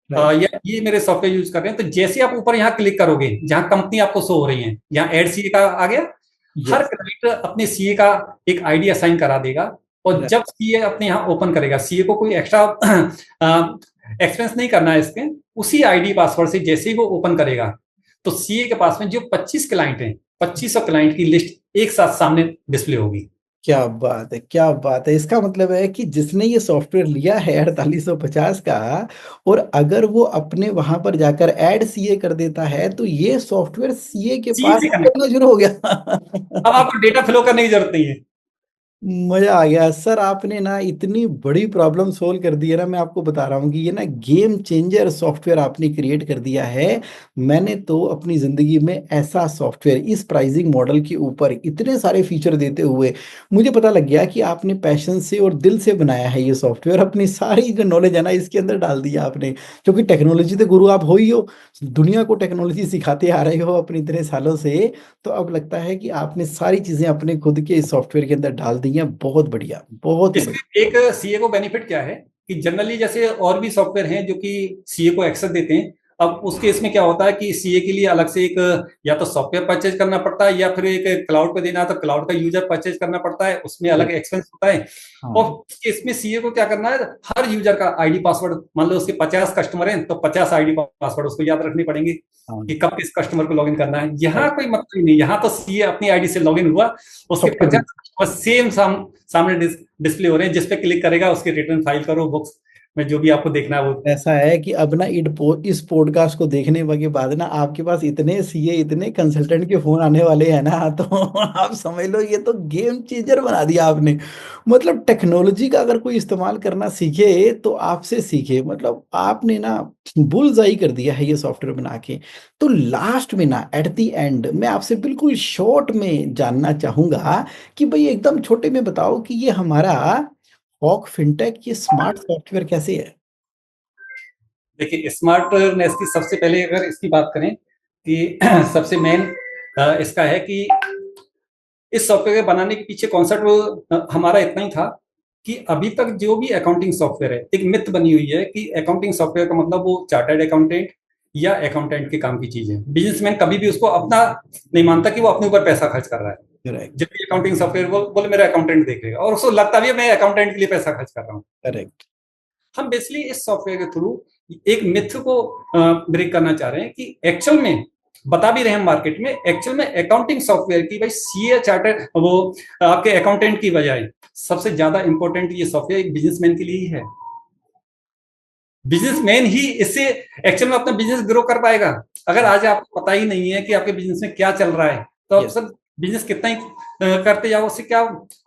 राइट। या ये मेरे सॉफ्टवेयर यूज कर रहे हैं, तो जैसे आप ऊपर यहाँ क्लिक करोगे जहां कंपनी आपको शो हो रही है, यहाँ एड सीए का आ गया। हर यस। क्लाइंट अपने सीए का एक आईडी असाइन करा देगा, और राइट। जब सीए अपने यहाँ ओपन करेगा, सीए को कोई एक्स्ट्रा एक्सपेंस नहीं करना है इसके, उसी आईडी पासवर्ड से जैसे ही वो ओपन करेगा, तो सीए के पास में जो 25 क्लाइंट हैं, 2500 क्लाइंट की लिस्ट एक साथ सामने डिस्प्ले होगी। क्या बात है, क्या बात है। इसका मतलब है कि जिसने ये सॉफ्टवेयर लिया है 4850 का, और अगर वो अपने वहां पर जाकर ऐड सीए कर देता है, तो ये सॉफ्टवेयर सीए के सीए पास से कनेक्ट, चलना शुरू हो अब गया। आपको डेटा फ्लो करने की जरूरत नहीं है। मजा आ गया सर, आपने ना इतनी बड़ी प्रॉब्लम सोल्व कर दी है ना। मैं आपको बता रहा हूँ कि ये ना गेम चेंजर सॉफ्टवेयर आपने क्रिएट कर दिया है। मैंने तो अपनी जिंदगी में ऐसा सॉफ्टवेयर इस प्राइसिंग मॉडल के ऊपर इतने सारे फीचर देते हुए, मुझे पता लग गया कि आपने पैशन से और दिल से बनाया है ये सॉफ्टवेयर। अपनी सारी जो नॉलेज है ना इसके अंदर डाल दिया आपने, क्योंकि टेक्नोलॉजी के गुरु आप हो ही हो, दुनिया को टेक्नोलॉजी सिखाते आ रहे हो अपने इतने सालों से। तो अब लगता है कि आपने सारी चीजें अपने खुद के इस सॉफ्टवेयर के अंदर डाल दी हैं। बहुत बढ़िया, बहुत ही बढ़िया। इसमें एक सीए को बेनिफिट क्या है कि जनरली जैसे और भी सॉफ्टवेयर हैं जो कि सीए को एक्सेस देते हैं, अब उसके इसमें क्या होता है कि सीए के लिए अलग से एक या तो सॉफ्टवेयर परचेज करना पड़ता है, या फिर एक क्लाउड पे देना है तो क्लाउड का यूजर परचेज करना पड़ता है, उसमें अलग एक्सपेंस होता है। हाँ। और इसमें सीए को क्या करना है, हर यूजर का आईडी पासवर्ड, मान लो उसके 50 कस्टमर हैं तो 50 आईडी पासवर्ड उसको याद रखनी पड़ेंगे हाँ। कि कब किस कस्टमर को लॉगिन करना है। यहाँ राइट। कोई मतलब ही नहीं, यहाँ तो सीए अपनी आईडी से लॉगिन हुआ, उसके सॉफ्टवेयर भी। 50 कस्टमर सेम सामने डिस्प्ले हो रहे हैं, जिस पे क्लिक करेगा उसकी रिटर्न फाइल करो बुक्स में जो भी आपको देखना है वो। ऐसा है कि अब ना इस पॉडकास्ट को देखने के बाद ना आपके पास इतने सीए, इतने कंसल्टेंट के फोन आने वाले हैं ना, तो आप समझ लो ये तो गेम चेंजर बना दिया आपने। मतलब टेक्नोलॉजी का अगर कोई इस्तेमाल करना सीखे तो आपसे सीखे। मतलब आपने ना बुलजाई कर दिया है ये सॉफ्टवेयर बना के। तो लास्ट में ना एट द एंड मैं आपसे बिल्कुल शॉर्ट में जानना चाहूंगा कि भाई एकदम छोटे में बताओ कि ये हमारा हॉक फिनटेक ये स्मार्ट सॉफ्टवेयर कैसे है। देखिए स्मार्टनेस की सबसे पहले अगर इसकी बात करें कि सबसे मेन इसका है कि इस सॉफ्टवेयर बनाने के पीछे कॉन्सेप्ट हमारा इतना ही था कि अभी तक जो भी अकाउंटिंग सॉफ्टवेयर है, एक मिथ बनी हुई है कि अकाउंटिंग सॉफ्टवेयर का मतलब वो चार्टर्ड अकाउंटेंट या अकाउंटेंट के काम की चीज है। बिजनेसमैन कभी भी उसको अपना नहीं मानता कि वो अपने ऊपर पैसा खर्च कर रहा है। करेक्ट। जब भी अकाउंटिंग सॉफ्टवेयर बोले मेरा अकाउंटेंट देखेगा, और उसको लगता भी है मैं अकाउंटेंट के लिए पैसा खर्च कर रहा हूँ। करेक्ट। हम बेसिकली इस सॉफ्टवेयर के थ्रू एक मिथ को ब्रेक करना चाह रहे हैं कि एक्चुअल में बता भी रहे हैं मार्केट में, एक्चुअल में अकाउंटिंग सॉफ्टवेयर की भाई सीए चार्टर वो आपके अकाउंटेंट की बजाय सबसे ज्यादा इंपॉर्टेंट ये सॉफ्टवेयर एक बिजनेसमैन के लिए ही है। बिजनेसमैन ही इससे एक्चुअल में अपना बिजनेस ग्रो कर पाएगा। अगर आज आपको पता ही नहीं है कि आपके बिजनेस में क्या चल रहा है, तो आप यस। सब बिजनेस कितना ही करते जाओ, उससे क्या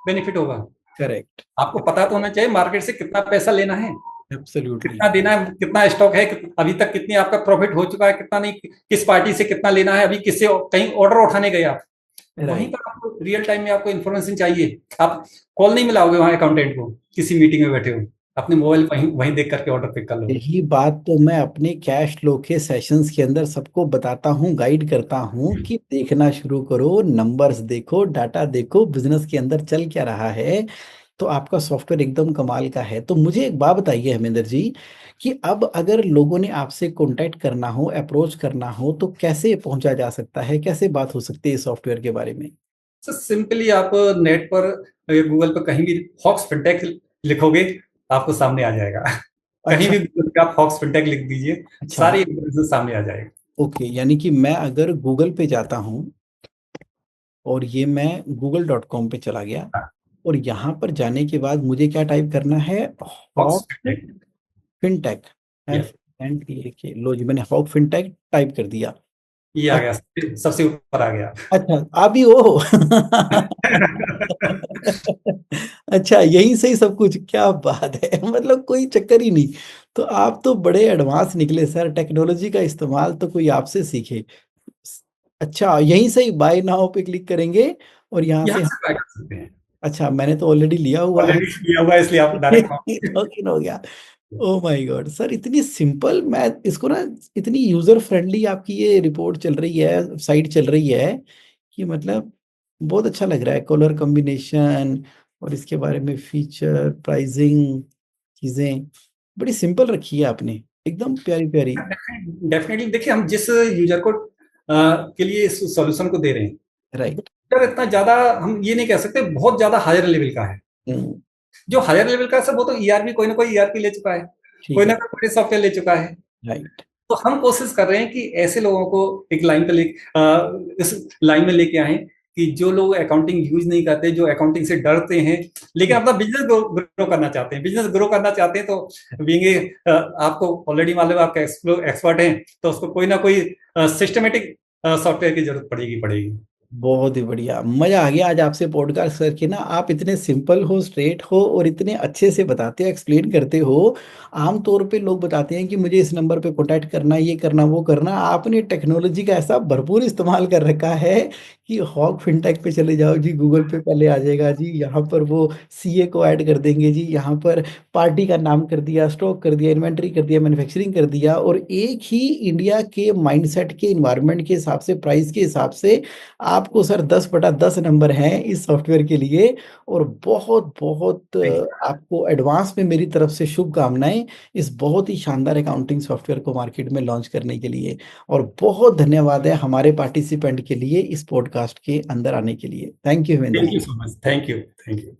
बेनिफिट होगा। करेक्ट। आपको पता तो होना चाहिए मार्केट से कितना पैसा लेना है, एब्सोल्युटली। कितना देना है, कितना स्टॉक है, अभी तक कितनी आपका प्रॉफिट हो चुका है, कितना नहीं, किस पार्टी से कितना लेना है, अभी किससे कहीं ऑर्डर उठाने गए आप, वहीं राइट। पर आपको रियल टाइम में आपको इन्फॉर्मेशन चाहिए। आप कॉल नहीं मिलाओगे वहां अकाउंटेंट को, किसी मीटिंग में बैठे हो, अपने मोबाइल वहीं वहीं देख करके ऑर्डर पिक कर लोगे। यही बात तो मैं अपने कैश फ्लो के सेशंस के अंदर सबको बताता हूँ, गाइड करता हूँ कि देखना शुरू करो, नंबर्स देखो, डाटा देखो, बिजनेस के अंदर चल क्या रहा है। तो आपका सॉफ्टवेयर एकदम कमाल का है। तो मुझे एक बात बताइए हमेंद्र जी, कि अब अगर लोगों ने आपसे कांटेक्ट करना हो, अप्रोच करना हो, तो कैसे पहुंचा जा सकता है, कैसे बात हो सकती है इस सॉफ्टवेयर के बारे में। सर सिंपली आप नेट पर गूगल पर कहीं भी हॉक्स फिनटेक लिखोगे, आपको सामने आ जाएगा। कहीं अच्छा। भी गूगल पे आप हॉक्स फिनटेक लिख दीजिए, अच्छा। सारी इन्फॉर्मेशन सामने आ जाएगी। ओके, यानी कि मैं अगर गूगल पे जाता हूँ और ये मैं google.com पे चला गया, और यहाँ पर जाने के बाद मुझे क्या टाइप करना है, Hawks Hawk Fintech, Fintech, yes, FNTAK। लो जी, मैंने हॉक फिनटेक टाइप कर दिया। ये आ गया, सबसे ऊपर आ गया। अच्छा, अभी हो। अच्छा, यही सही सब कुछ, क्या बात है। मतलब कोई चक्कर ही नहीं। तो आप तो बड़े एडवांस निकले सर, टेक्नोलॉजी का इस्तेमाल तो कोई आपसे सीखे। अच्छा, यहीं से ही बाय नाउ पे क्लिक करेंगे और यहाँ से यहाँ हम। से ट्राई कर सकते हैं, अच्छा, मैंने तो ऑलरेडी लिया हुआ है। ऑलरेडी किया हुआ है इसलिए आप डायरेक्ट। लॉगिन हो गया। ओ माय गॉड सर, इतनी सिंपल, मैं इसको ना, इतनी यूजर फ्रेंडली आपकी ये रिपोर्ट चल रही है, साइट चल रही है, कि मतलब बहुत अच्छा लग रहा है, कलर कॉम्बिनेशन और इसके बारे में फीचर, प्राइसिंग, चीज़ें बड़ी सिंपल रखी है आपने, एकदम प्यारी-प्यारी। डेफिनेटली देखिए, हम जिस यूजर को के लिए इस सॉल्यूशन को दे रहे हैं, राइट। सर इतना ज्यादा हम ये नहीं कह सकते बहुत ज्यादा हायर लेवल का है। हुँ, जो हायर लेवल का है सर, वो तो ईआरपी, कोई ना कोई ईआरपी ले चुका है, ठीक कोई है, ना कोई सॉफ्टवेयर ले चुका है। राइट। तो हम कोशिश कर रहे हैं कि ऐसे लोगों को एक लाइन पे इस लाइन में लेके आए कि जो लोग अकाउंटिंग यूज नहीं करते, जो अकाउंटिंग से डरते हैं, लेकिन अपना बिजनेस ग्रो करना चाहते हैं, बिजनेस ग्रो करना चाहते हैं, तो बीइंग आपको ऑलरेडी मालूम है, आपका एक्सपर्ट हैं, तो उसको कोई ना कोई सिस्टमेटिक सॉफ्टवेयर की जरूरत पड़ेगी पड़ेगी। बहुत ही बढ़िया, मज़ा आ गया आज आपसे पॉडकास्ट करके ना। आप इतने सिंपल हो, स्ट्रेट हो और इतने अच्छे से बताते हो, एक्सप्लेन करते हो। आम तौर पे लोग बताते हैं कि मुझे इस नंबर पे कॉन्टैक्ट करना, ये करना, वो करना। आपने टेक्नोलॉजी का ऐसा भरपूर इस्तेमाल कर रखा है कि हॉक फिनटेक पे चले जाओ जी, गूगल पे पहले आ जाएगा जी, यहाँ पर वो सीए को ऐड कर देंगे जी, यहाँ पर पार्टी का नाम कर दिया, स्टॉक कर दिया, इन्वेंटरी कर दिया, मैन्युफैक्चरिंग कर दिया, और एक ही इंडिया के माइंडसेट के, एनवायरनमेंट के हिसाब से, प्राइस के हिसाब से आपको सर 10/10 नंबर हैं इस सॉफ्टवेयर के लिए। और बहुत-बहुत आपको एडवांस में मेरी तरफ से शुभकामनाएँ इस बहुत ही शानदार अकाउंटिंग सॉफ्टवेयर को मार्केट में लॉन्च करने के लिए। और बहुत धन्यवाद है हमारे पार्टिसिपेंट के लिए इस पॉडकास्ट के अंदर आने के लिए। Thank you Hemendra thank ji. You so much, thank you, thank you.